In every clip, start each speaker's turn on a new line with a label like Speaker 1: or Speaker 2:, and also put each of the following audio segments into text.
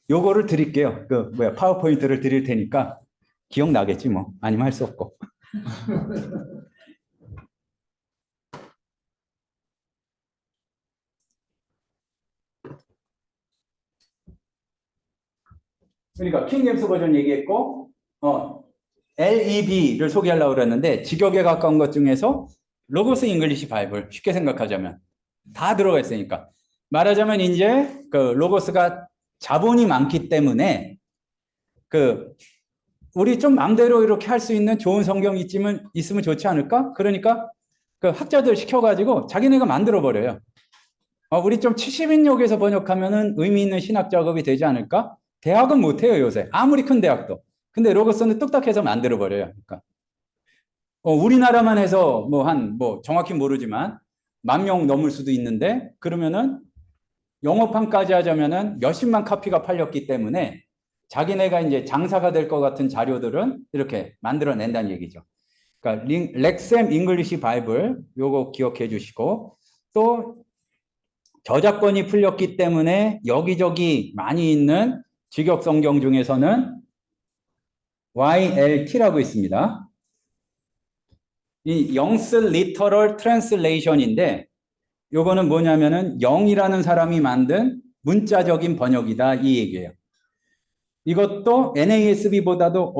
Speaker 1: 요거를 드릴게요. 그 뭐야 파워포인트를 드릴 테니까 기억나겠지 뭐. 아니면 할 수 없고. 그러니까 킹제임스 버전 얘기했고 LEB를 소개하려고 그랬는데 직역에 가까운 것 중에서 로고스 잉글리시 바이블 쉽게 생각하자면 다 들어가 있으니까 말하자면 이제 그 로고스가 자본이 많기 때문에 그 우리 좀 마음대로 이렇게 할 수 있는 좋은 성경이 있으면 좋지 않을까? 그러니까 그 학자들 시켜가지고 자기네가 만들어 버려요. 우리 좀 70인역에서 번역하면은 의미 있는 신학 작업이 되지 않을까? 대학은 못해요 요새 아무리 큰 대학도. 근데 로고스는 뚝딱해서 만들어 버려요. 그러니까 우리나라만 해서 뭐 정확히 모르지만 10,000명 넘을 수도 있는데 그러면은 영어판까지 하자면은 몇십만 카피가 팔렸기 때문에 자기네가 이제 장사가 될 것 같은 자료들은 이렇게 만들어낸다는 얘기죠. 그러니까 렉셈 잉글리시 바이블 요거 기억해 주시고 또 저작권이 풀렸기 때문에 여기저기 많이 있는 직역 성경 중에서는 YLT라고 있습니다. 이 영스 리터럴 트랜슬레이션인데 요거는 뭐냐면은 영이라는 사람이 만든 문자적인 번역이다 이 얘기예요. 이것도 NASB보다도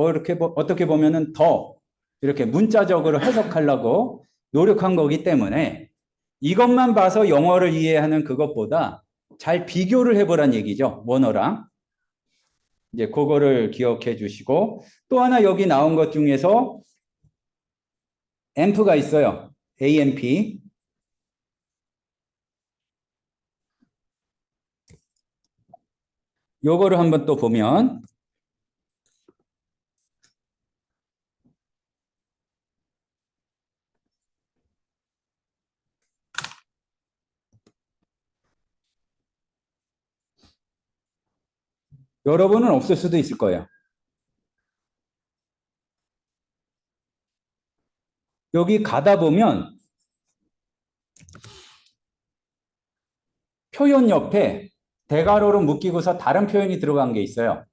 Speaker 1: 어떻게 보면은 더 이렇게 문자적으로 해석하려고 노력한 거기 때문에 이것만 봐서 영어를 이해하는 그것보다 잘 비교를 해보란 얘기죠. 원어랑. 이제 그거를 기억해 주시고 또 하나 여기 나온 것 중에서 AMP가 있어요. AMP. 요거를 한번 또 보면 여러분은 없을 수도 있을 거예요. 여기 가다 보면 표현 옆에 대괄호로 묶이고서 다른 표현이 들어간 게 있어요.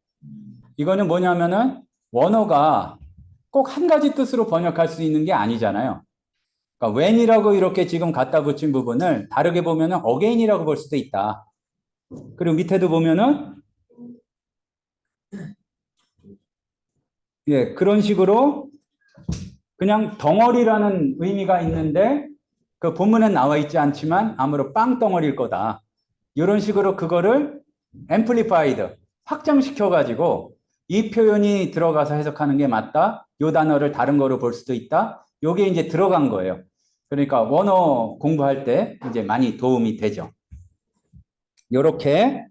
Speaker 1: 이거는 뭐냐면은 원어가 꼭 한 가지 뜻으로 번역할 수 있는 게 아니잖아요. 그러니까 when이라고 이렇게 지금 갖다 붙인 부분을 다르게 보면은 again이라고 볼 수도 있다. 그리고 밑에도 보면은 예, 그런 식으로 그냥 덩어리라는 의미가 있는데 그 본문에 나와 있지 않지만 아무로 빵덩어리일 거다. 이런 식으로 그거를 amplified, 확장시켜 가지고 이 표현이 들어가서 해석하는 게 맞다. 요 단어를 다른 거로 볼 수도 있다. 요게 이제 들어간 거예요. 그러니까 원어 공부할 때 이제 많이 도움이 되죠. 요렇게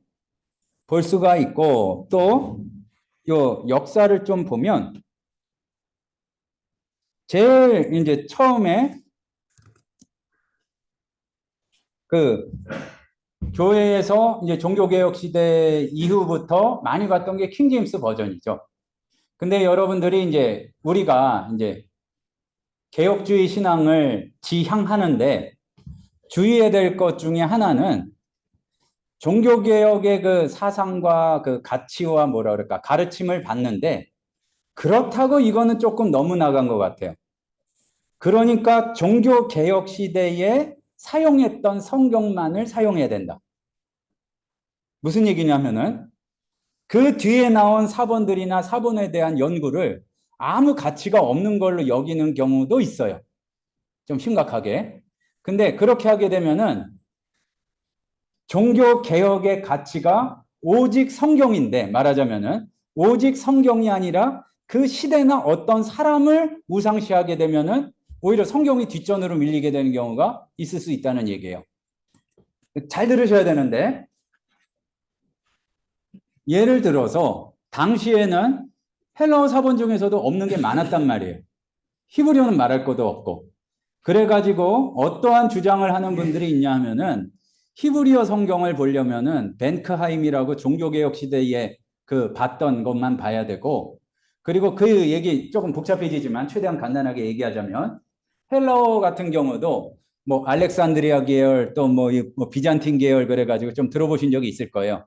Speaker 1: 볼 수가 있고 또 요 역사를 좀 보면 제일 이제 처음에 그 교회에서 이제 종교개혁 시대 이후부터 많이 갔던 게 킹제임스 버전이죠. 근데 여러분들이 이제 우리가 이제 개혁주의 신앙을 지향하는데 주의해야 될 것 중에 하나는 종교개혁의 그 사상과 그 가치와 뭐라 그럴까 가르침을 받는데 그렇다고 이거는 조금 너무 나간 것 같아요. 그러니까 종교개혁 시대에 사용했던 성경만을 사용해야 된다. 무슨 얘기냐면은 그 뒤에 나온 사본들이나 사본에 대한 연구를 아무 가치가 없는 걸로 여기는 경우도 있어요. 좀 심각하게. 근데 그렇게 하게 되면은 종교 개혁의 가치가 오직 성경인데 말하자면은 오직 성경이 아니라 그 시대나 어떤 사람을 우상시하게 되면은 오히려 성경이 뒷전으로 밀리게 되는 경우가 있을 수 있다는 얘기예요. 잘 들으셔야 되는데 예를 들어서 당시에는 헬라어 사본 중에서도 없는 게 많았단 말이에요. 히브리어는 말할 것도 없고. 그래가지고 어떠한 주장을 하는 분들이 있냐 하면은 히브리어 성경을 보려면은 벤크하임이라고 종교개혁 시대에 그 봤던 것만 봐야 되고 그리고 그 얘기 조금 복잡해지지만 최대한 간단하게 얘기하자면 헬라어 같은 경우도 뭐 알렉산드리아 계열 또 뭐 비잔틴 계열 그래가지고 좀 들어보신 적이 있을 거예요.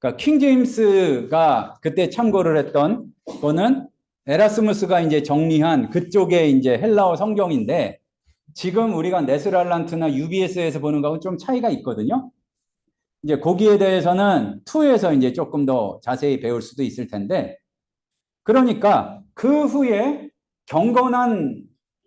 Speaker 1: 그러니까 킹 제임스가 그때 참고를 했던 거는 에라스무스가 이제 정리한 그쪽의 이제 헬라어 성경인데 지금 우리가 네스랄란트나 UBS에서 보는 거하고 좀 차이가 있거든요. 이제 거기에 대해서는 2에서 이제 조금 더 자세히 배울 수도 있을 텐데 그러니까 그 후에 경건한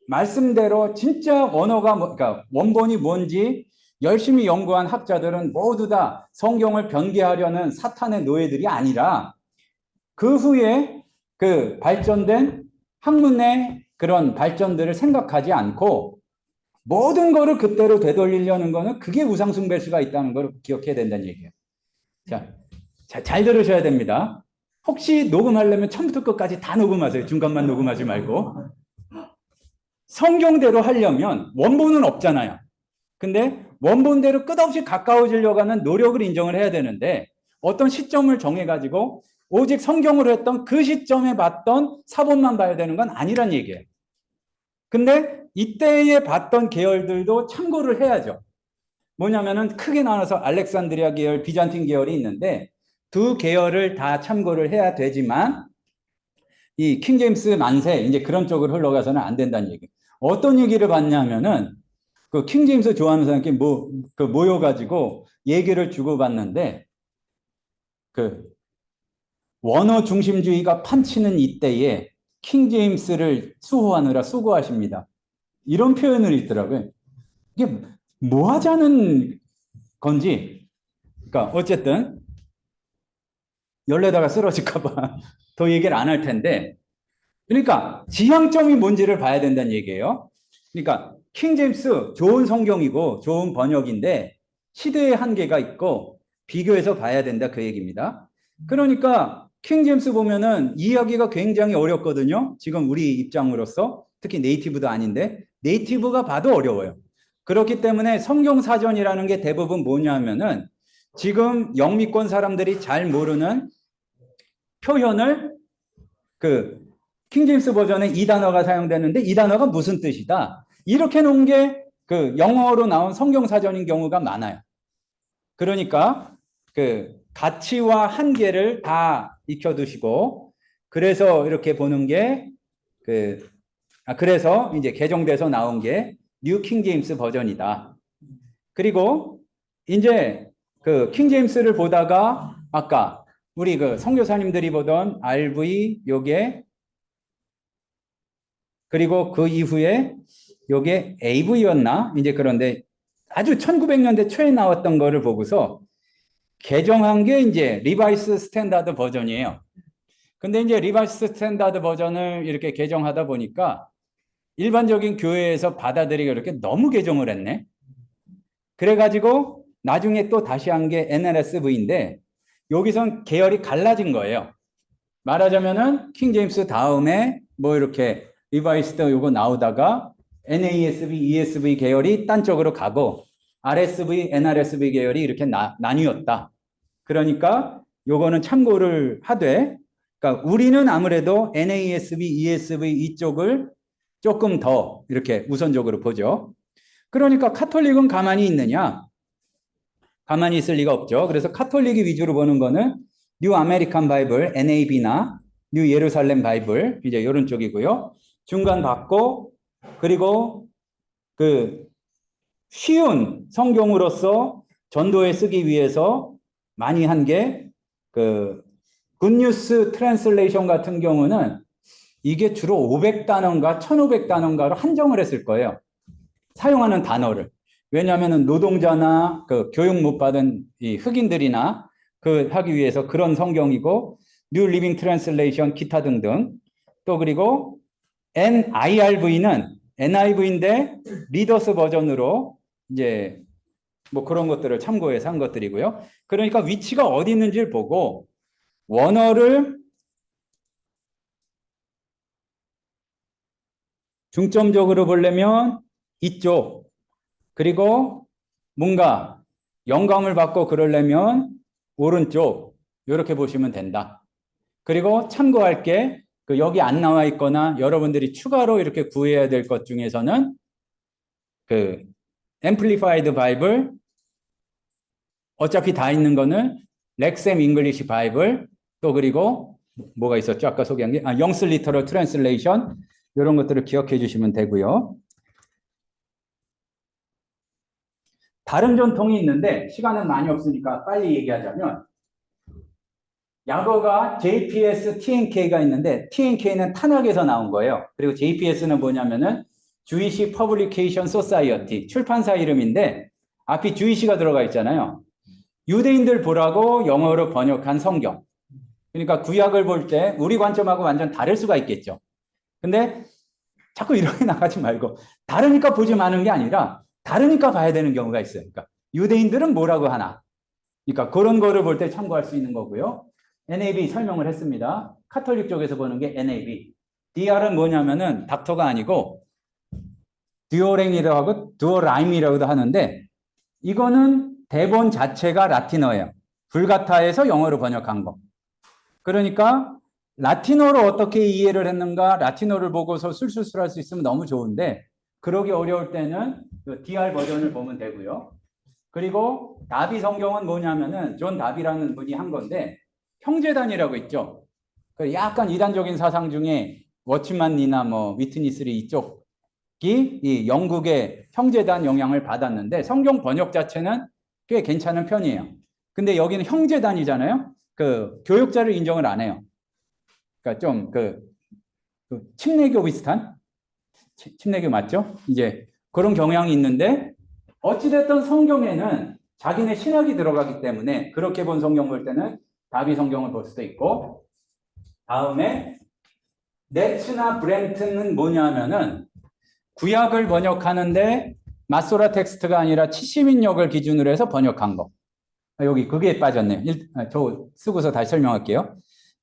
Speaker 1: 말씀대로 진짜 언어가 그러니까 원본이 뭔지 열심히 연구한 학자들은 모두 다 성경을 변개하려는 사탄의 노예들이 아니라 그 후에 그 발전된 학문의 그런 발전들을 생각하지 않고 모든 거를 그때로 되돌리려는 거는 그게 우상숭배일 수가 있다는 걸 기억해야 된다는 얘기예요. 자, 잘 들으셔야 됩니다. 혹시 녹음하려면 처음부터 끝까지 다 녹음하세요. 중간만 녹음하지 말고. 성경대로 하려면 원본은 없잖아요. 근데 원본대로 끝없이 가까워지려고 하는 노력을 인정을 해야 되는데 어떤 시점을 정해가지고 오직 성경으로 했던 그 시점에 봤던 사본만 봐야 되는 건 아니란 얘기예요. 근데 이때에 봤던 계열들도 참고를 해야죠. 뭐냐면은 크게 나눠서 알렉산드리아 계열, 비잔틴 계열이 있는데 두 계열을 다 참고를 해야 되지만 이 킹제임스 만세 이제 그런 쪽으로 흘러가서는 안 된다는 얘기. 어떤 얘기를 봤냐면은 그 킹제임스 좋아하는 사람끼리 그 모여가지고 얘기를 주고받는데 그 원어 중심주의가 판치는 이때에 킹제임스를 수호하느라 수고하십니다. 이런 표현을 있더라고요. 이게 뭐 하자는 건지. 그러니까 어쨌든 열려다가 쓰러질까봐 더 얘기를 안 할 텐데. 그러니까 지향점이 뭔지를 봐야 된다는 얘기예요. 그러니까 킹제임스 좋은 성경이고 좋은 번역인데 시대의 한계가 있고 비교해서 봐야 된다 그 얘기입니다. 그러니까 킹제임스 보면은 이해하기가 굉장히 어렵거든요. 지금 우리 입장으로서 특히 네이티브도 아닌데 네이티브가 봐도 어려워요. 그렇기 때문에 성경 사전이라는 게 대부분 뭐냐면은 지금 영미권 사람들이 잘 모르는 표현을 그 킹제임스 버전에 이 단어가 사용되는데 이 단어가 무슨 뜻이다. 이렇게 놓은 게 그 영어로 나온 성경 사전인 경우가 많아요. 그러니까 그 가치와 한계를 다 익혀두시고 그래서 이렇게 보는 게 그래서 이제 개정돼서 나온 게 뉴 킹제임스 버전이다. 그리고 이제 그 킹제임스를 보다가 아까 우리 그 선교사님들이 보던 RV 요게 그리고 그 이후에 요게 AV였나? 이제 그런데 아주 1900년대 초에 나왔던 거를 보고서 개정한 게 이제 리바이스 스탠다드 버전이에요. 근데 이제 리바이스 스탠다드 버전을 이렇게 개정하다 보니까 일반적인 교회에서 받아들이기 이렇게 너무 개정을 했네. 그래가지고 나중에 또 다시 한 게 NRSV인데 여기선 계열이 갈라진 거예요. 말하자면은 킹제임스 다음에 뭐 이렇게 리바이스드 요거 나오다가 NASB, ESV 계열이 딴 쪽으로 가고 RSV, NRSV 계열이 이렇게 나뉘었다. 그러니까 요거는 참고를 하되 그러니까 우리는 아무래도 NASB, ESV 이쪽을 조금 더 이렇게 우선적으로 보죠. 그러니까 카톨릭은 가만히 있느냐? 가만히 있을 리가 없죠. 그래서 카톨릭이 위주로 보는 거는 뉴 아메리칸 바이블, NAB나 뉴 예루살렘 바이블 이제 이런 쪽이고요. 중간 받고 그리고 그 쉬운 성경으로서 전도에 쓰기 위해서 많이 한 게 그 굿뉴스 트랜슬레이션 같은 경우는 이게 주로 500단어인가 1500단어인가로 한정을 했을 거예요. 사용하는 단어를. 왜냐하면 노동자나 그 교육 못 받은 이 흑인들이나 그 하기 위해서 그런 성경이고 뉴 리빙 트랜슬레이션 기타 등등 또 그리고 NIRV는 NIV인데 리더스 버전으로 이제 뭐 그런 것들을 참고해서 한 것들이고요. 그러니까 위치가 어디 있는지를 보고 원어를 중점적으로 보려면 이쪽 그리고 뭔가 영감을 받고 그러려면 오른쪽 이렇게 보시면 된다. 그리고 참고할 게 그 여기 안 나와 있거나 여러분들이 추가로 이렇게 구해야 될 것 중에서는 그 앰플리파이드 바이블 어차피 다 있는 거는 렉셈 잉글리시 바이블, 또 그리고 뭐가 있었죠? 아까 소개한 게 영스 리터럴 트랜슬레이션, 이런 것들을 기억해 주시면 되고요. 다른 전통이 있는데 시간은 많이 없으니까 빨리 얘기하자면, 약어가 JPS, TNK가 있는데 TNK는 탄학에서 나온 거예요. 그리고 JPS는 뭐냐면은 주이시 퍼블리케이션 소사이어티, 출판사 이름인데 앞이 주이시가 들어가 있잖아요. 유대인들 보라고 영어로 번역한 성경. 그러니까 구약을 볼 때 우리 관점하고 완전 다를 수가 있겠죠. 근데 자꾸 이렇게 나가지 말고, 다르니까 보지 마는 게 아니라 다르니까 봐야 되는 경우가 있어요. 그러니까 유대인들은 뭐라고 하나. 그러니까 그런 거를 볼 때 참고할 수 있는 거고요. NAB 설명을 했습니다. 카톨릭 쪽에서 보는 게 NAB. DR은 뭐냐면은 닥터가 아니고 듀오랭이라고 하고 듀오라임이라고도 하는데, 이거는 대본 자체가 라틴어예요. 불가타에서 영어로 번역한 거. 그러니까 라틴어로 어떻게 이해를 했는가, 라틴어를 보고서 술술술할 수 있으면 너무 좋은데 그러기 어려울 때는 그 DR 버전을 보면 되고요. 그리고 다비 성경은 뭐냐면은 존 다비라는 분이 한 건데, 형제단이라고 있죠. 약간 이단적인 사상 중에 워치만이나 뭐 위트니스리 이쪽이 이 영국의 형제단 영향을 받았는데 성경 번역 자체는 꽤 괜찮은 편이에요. 근데 여기는 형제단이잖아요. 그 교육자를 인정을 안 해요. 그러니까 좀 그 침례교 비슷한, 침례교 맞죠? 이제 그런 경향이 있는데, 어찌됐든 성경에는 자기네 신학이 들어가기 때문에 그렇게 본 성경 볼 때는 다비 성경을 볼 수도 있고, 다음에 네츠나 브렌트는 뭐냐면은 구약을 번역하는데 마소라 텍스트가 아니라 70인역을 기준으로 해서 번역한 거. 여기 그게 빠졌네요. 저 쓰고서 다시 설명할게요.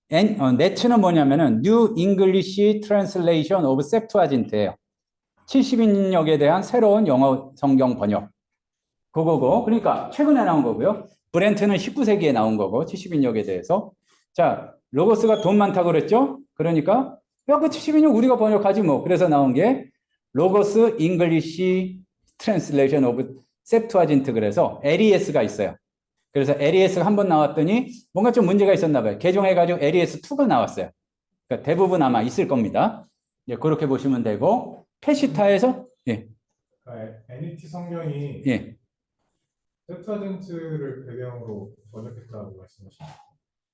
Speaker 1: 네츠는 뭐냐면은 New English Translation of Septuagint예요. 70인역에 대한 새로운 영어 성경 번역. 그거고, 그러니까 최근에 나온 거고요. 브렌트는 19세기에 나온 거고, 70인역에 대해서. 자, 로고스가 돈 많다고 그랬죠? 그러니까 야, 그 70인역 우리가 번역하지 뭐. 그래서 나온 게 로고스 잉글리시 트랜슬레이션 오브 septuagint, 그래서 LES가 있어요. 그래서 LES가 한 번 나왔더니 뭔가 좀 문제가 있었나 봐요. 개종해가지고 LES2가 나왔어요. 그러니까 대부분 아마 있을 겁니다. 예, 그렇게 보시면 되고, 페시타에서 예,
Speaker 2: NET 성경이
Speaker 1: 예,
Speaker 2: 셉터젠트를 배경으로 번역했다고 말씀하셨나요?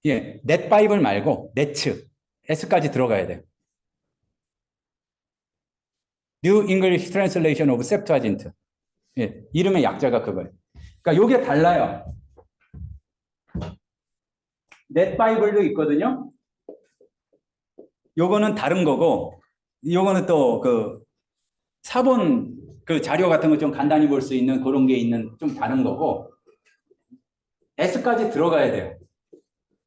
Speaker 1: 예, 넷바이블 말고 네츠, S까지 들어가야 돼요. New English Translation of Septuagint. 예, 이름의 약자가 그거예요. 그러니까 요게 달라요. 넷바이블도 있거든요. 요거는 다른 거고, 요거는 또 그 사본 그 자료 같은 거 좀 간단히 볼 수 있는 그런 게 있는 좀 다른 거고, S까지 들어가야 돼요.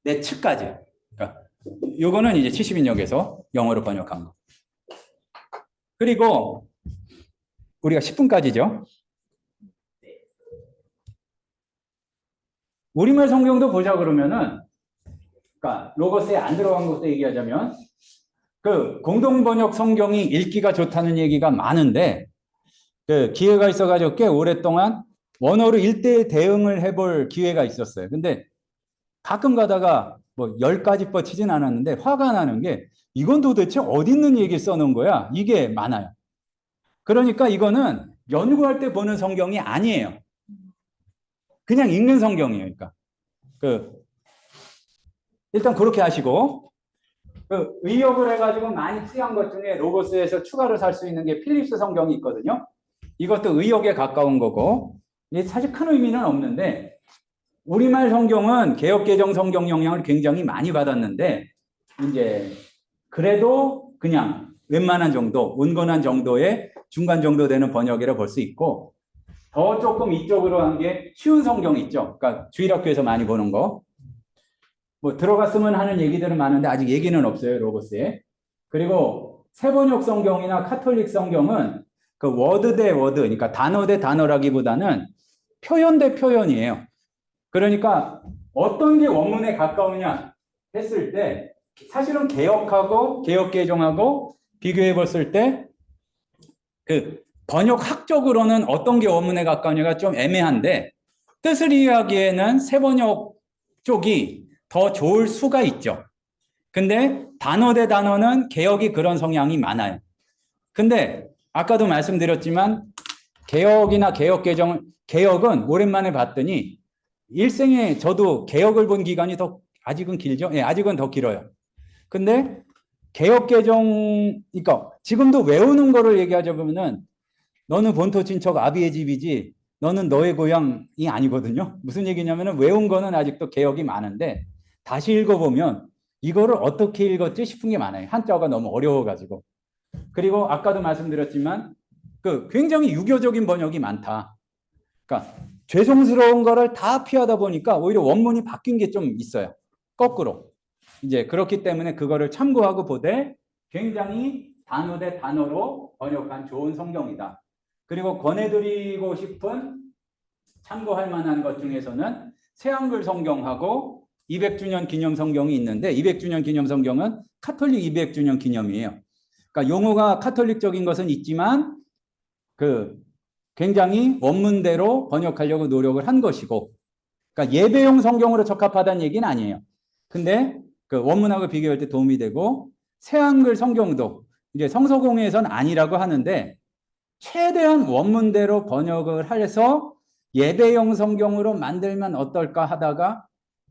Speaker 1: 네츠까지. 그러니까 요거는 이제 70인역에서 영어로 번역한 거. 그리고 우리가 10분까지죠. 우리말 성경도 보자 그러면은, 그러니까 로고스에 안 들어간 것도 얘기하자면, 그 공동 번역 성경이 읽기가 좋다는 얘기가 많은데, 그 기회가 있어가지고 꽤 오랫동안 원어로 1대1 대응을 해볼 기회가 있었어요. 근데 가끔 가다가 뭐 10가지 뻗치진 않았는데 화가 나는 게, 이건 도대체 어디 있는 얘기 써놓은 거야? 이게 많아요. 그러니까 이거는 연구할 때 보는 성경이 아니에요. 그냥 읽는 성경이에요. 그러니까 일단 그렇게 하시고, 의역을 해가지고 많이 투여한 것 중에 로고스에서 추가로 살 수 있는 게 필립스 성경이 있거든요. 이것도 의역에 가까운 거고, 사실 큰 의미는 없는데, 우리말 성경은 개역개정 성경 영향을 굉장히 많이 받았는데, 이제 그래도 그냥 웬만한 정도, 온건한 정도의 중간 정도 되는 번역이라 볼 수 있고, 더 조금 이쪽으로 한 게 쉬운 성경 있죠. 그러니까 주일학교에서 많이 보는 거. 뭐 들어갔으면 하는 얘기들은 많은데 아직 얘기는 없어요, 로고스에. 그리고 세번역 성경이나 카톨릭 성경은 그 워드 대 워드, 그러니까 단어 대 단어라기보다는 표현 대 표현이에요. 그러니까 어떤 게 원문에 가까우냐 했을 때, 사실은 개역하고 개역개정하고 비교해 봤을 때 그 번역학적으로는 어떤 게 원문에 가까우냐가 좀 애매한데, 뜻을 이해하기에는 세번역 쪽이 더 좋을 수가 있죠. 근데 단어 대 단어는 개혁이 그런 성향이 많아요. 근데 아까도 말씀드렸지만 개혁이나 개혁 개정, 개혁은 오랜만에 봤더니 일생에 저도 개혁을 본 기간이 더 아직은 길죠? 예, 아직은 더 길어요. 근데 개혁 개정, 그러니까 지금도 외우는 거를 얘기하자면은 너는 본토 친척 아비의 집이지 너는 너의 고향이 아니거든요. 무슨 얘기냐면은 외운 거는 아직도 개혁이 많은데 다시 읽어보면 이거를 어떻게 읽었지 싶은 게 많아요. 한자가 너무 어려워가지고. 그리고 아까도 말씀드렸지만 그 굉장히 유교적인 번역이 많다. 그러니까 죄송스러운 거를 다 피하다 보니까 오히려 원문이 바뀐 게 좀 있어요. 거꾸로. 이제 그렇기 때문에 그거를 참고하고 보되 굉장히 단어 대 단어로 번역한 좋은 성경이다. 그리고 권해드리고 싶은 참고할 만한 것 중에서는 새한글 성경하고 200주년 기념 성경이 있는데 200주년 기념 성경은 카톨릭 200주년 기념이에요. 그러니까 용어가 카톨릭적인 것은 있지만 그 굉장히 원문대로 번역하려고 노력을 한 것이고, 그러니까 예배용 성경으로 적합하다는 얘기는 아니에요. 근데 그 원문하고 비교할 때 도움이 되고 새한글 성경도 이제 성서공회에서는 아니라고 하는데 최대한 원문대로 번역을 해서 예배용 성경으로 만들면 어떨까 하다가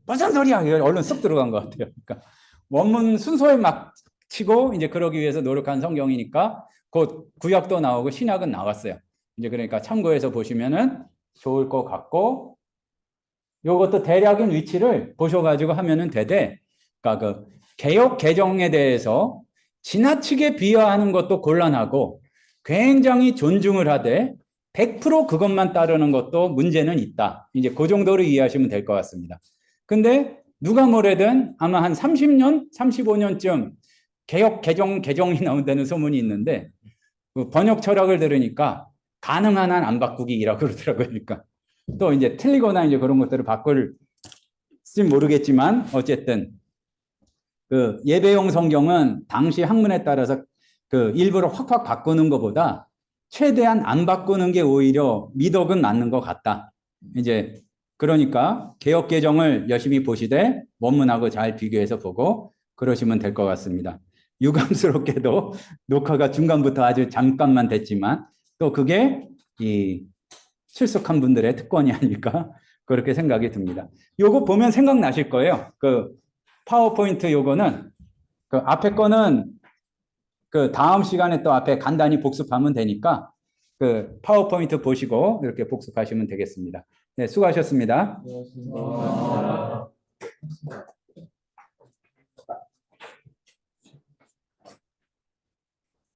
Speaker 1: 무슨 소리야? 얼른 쓱 들어간 것 같아요. 그러니까 원문 순서에 막 치고 이제 그러기 위해서 노력한 성경이니까 곧 구약도 나오고 신약은 나왔어요. 이제 그러니까 참고해서 보시면은 좋을 것 같고 요것도 대략인 위치를 보셔가지고 하면은 되되, 그러니까 그 개혁 개정에 대해서 지나치게 비하하는 것도 곤란하고 굉장히 존중을 하되 100% 그것만 따르는 것도 문제는 있다. 이제 그 정도로 이해하시면 될 것 같습니다. 근데 누가 뭐래든 아마 한 30년, 35년쯤 개혁 개정이 나온다는 소문이 있는데 그 번역 철학을 들으니까 가능한 한 안 바꾸기라고 그러더라고요. 그러니까 또 이제 틀리거나 이제 그런 것들을 바꿀지 모르겠지만 어쨌든 그 예배용 성경은 당시 학문에 따라서 그 일부러 확확 바꾸는 것보다 최대한 안 바꾸는 게 오히려 미덕은 맞는 것 같다. 이제 그러니까 개혁 개정을 열심히 보시되 원문하고 잘 비교해서 보고 그러시면 될 것 같습니다. 유감스럽게도 녹화가 중간부터 아주 잠깐만 됐지만 또 그게 이 출석한 분들의 특권이 아닐까 그렇게 생각이 듭니다. 요거 보면 생각나실 거예요. 그 파워포인트 요거는 그 앞에 거는 그 다음 시간에 또 앞에 간단히 복습하면 되니까 그 파워포인트 보시고 이렇게 복습하시면 되겠습니다. 네, 수고하셨습니다.
Speaker 2: 고맙습니다.